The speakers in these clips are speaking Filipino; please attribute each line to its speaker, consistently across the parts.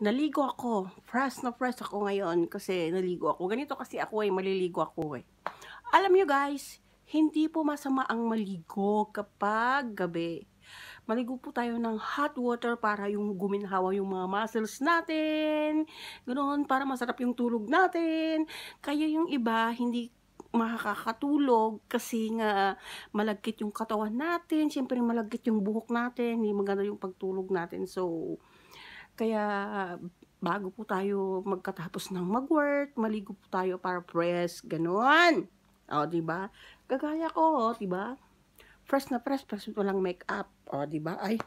Speaker 1: Naligo ako. Fresh na fresh ako ngayon kasi naligo ako. Ganito kasi ako maliligo ako. Alam nyo guys, hindi po masama ang maligo kapag gabi. Maligo po tayo ng hot water para yung guminhawa yung mga muscles natin. Ganoon, para masarap yung tulog natin. Kaya yung iba, hindi makakatulog kasi nga malagkit yung katawan natin. Siyempre malagkit yung buhok natin. Hindi maganda yung pagtulog natin. So, kaya bago po tayo magkatapos ng mag-work, maligo po tayo para fresh, ganoon. O, di ba? Kagaya ko, di ba? Fresh na fresh, walang make-up. O, di ba? Ay,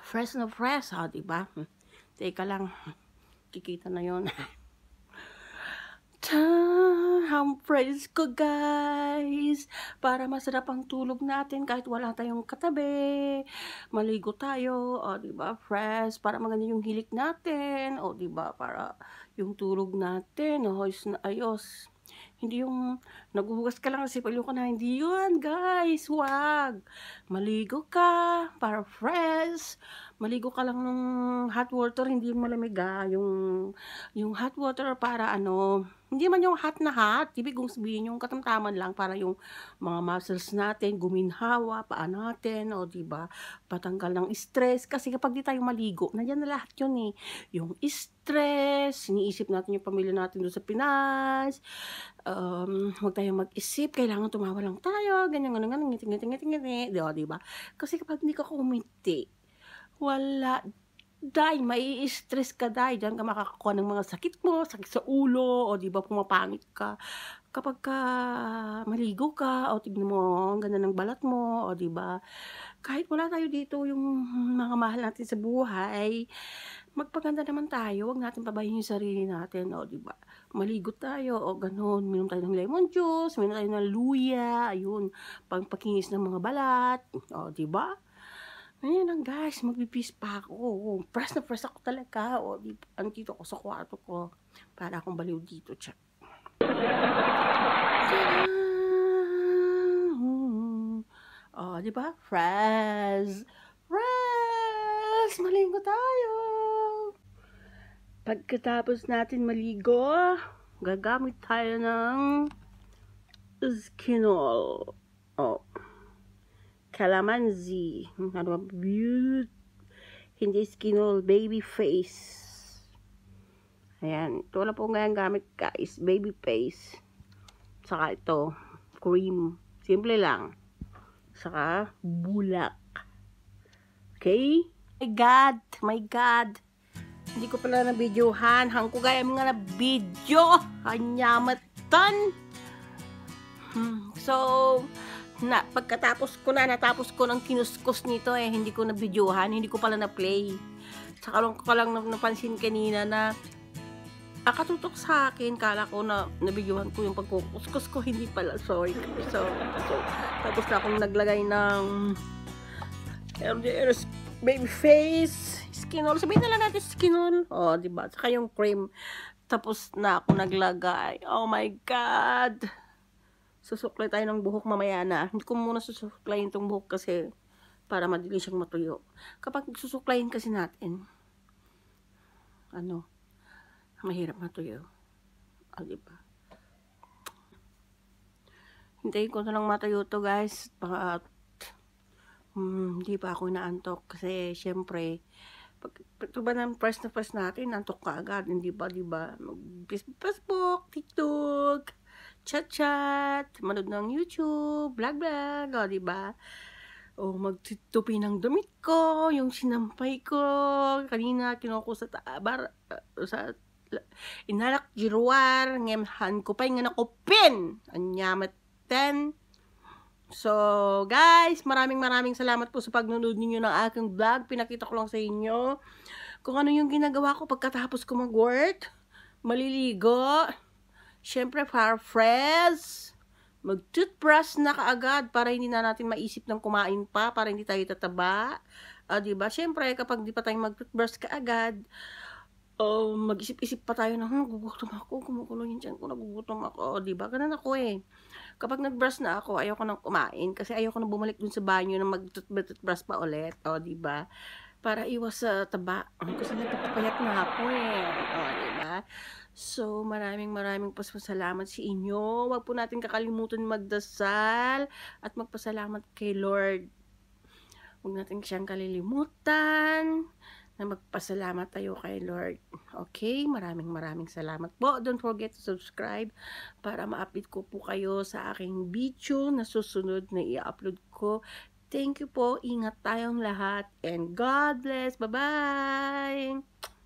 Speaker 1: fresh na fresh, o, di ba? Teka lang, kikita na yon. Ang praise ko guys, para masarap ang tulog natin kahit wala tayong katabi. Maligo tayo, o diba, fresh, para maganda yung hilik natin, o diba, para yung tulog natin, ayos na ayos. Hindi yung naghuhugas ka lang kasi palo ka na, hindi yun guys, wag. Maligo ka, para fresh. Maligo ka lang ng hot water, hindi yung malamig yung hot water para ano, hindi man yung hot na hot, ibig kong sabihin yung katamtaman lang para yung mga muscles natin guminhawa, paa natin, o diba, patanggal ng stress. Kasi kapag di tayo maligo, nandiyan na lahat yun yung stress, iniisip natin yung pamilya natin doon sa Pinas, huwag tayong mag-isip, kailangan tumawa lang tayo, ganyan, ngiti, diba? Kasi kapag hindi ka kumiti, wala, dahil mai stress ka dahil diyan ka makakakuha ng mga sakit mo, sakit sa ulo, o di ba pumapangit ka. Kapag ka maligo ka, o tignan mo, ang ganda ng balat mo, o di ba? Kahit wala tayo dito yung mga mahal natin sa buhay, magpaganda naman tayo, wag natin pabayin yung sarili natin, o di ba? Maligo tayo, o ganun, minom tayo ng lemon juice, minom tayo ng luya, ayun, pangpakinis ng mga balat, o di ba? Ayan lang guys, magbibis pa ako. Press na press ako talaga. O, andito ako sa kwarto ko. Para akong baliw dito, check. O, di ba? Fresh! Fresh! Maligo tayo! Pagkatapos natin maligo, gagamit tayo ng Skinol. O, Calamansi. Ano ba? Hindi Skinol, baby face. Ayan. Ito wala po ngayon gamit guys. Baby face. Saka ito, cream. Simple lang. Saka bulak. Okay? My God! My God! Hindi ko pala na-videohan. Hangko gaya mga na-video. Hanyamatan. So, natapos ko ng kinuskus nito hindi ko na videohan, hindi ko pala na play. Saka lang napansin kanina na akatutok sa akin, kala ko na nabidyohan ko yung pagkukuskus ko, hindi pala, sorry. So tapos na akong naglagay ng baby face, Skinol, sabihin na lang natin Skinol, o diba, saka yung cream, tapos na ako naglagay. Oh my God, susuklay tayo ng buhok mamaya na. Hindi ko muna susuklayin itong buhok kasi para madali siyang matuyo. Kapag susuklayin kasi natin, mahirap matuyo. O, diba? Hintayin ko na lang matuyo to guys. Baka, hindi pa ako inaantok kasi syempre, pag ba ng press na press natin, antok ka agad. Hindi ba, diba? Mag-Facebook, TikTok, chat, manood ng YouTube, vlog, o diba? O magtutupi ng damit ko, yung sinampay ko, kanina kinuha sa sa inalak jiruar, ngemhan ko pa yung nakupin, anyamat 10. So guys, maraming salamat po sa pagnonood ninyo ng aking vlog. Pinakita ko lang sa inyo kung ano yung ginagawa ko pagkatapos ko mag-work, maliligo, syempre para fresh, mag-toothbrush na kaagad para hindi na natin maisip ng kumain pa, para hindi tayo tataba. Diba? Syempre, kapag di pa tayo mag-toothbrush kaagad, mag-isip-isip pa tayo na, gugutom ako, kumukulo yung tiyan ko, nagugutom ako. Diba? Ganun ako Kapag nag-brush na ako, ayoko nang kumain kasi ayoko nang bumalik dun sa banyo na mag-toothbrush pa ulit. Diba? para iwas sa taba. Kasi nagpapapayat na ako, eh, oh, 'di ba? So, maraming pasasalamat sa inyo. Wag po natin kakalimutan magdasal at magpasalamat kay Lord. Huwag natin siyang kalilimutan na magpasalamat tayo kay Lord. Okay? Maraming salamat po. Don't forget to subscribe para ma-update ko po kayo sa aking video na susunod na i-upload ko. Thank you po. Ingat tayong lahat and God bless. Bye-bye!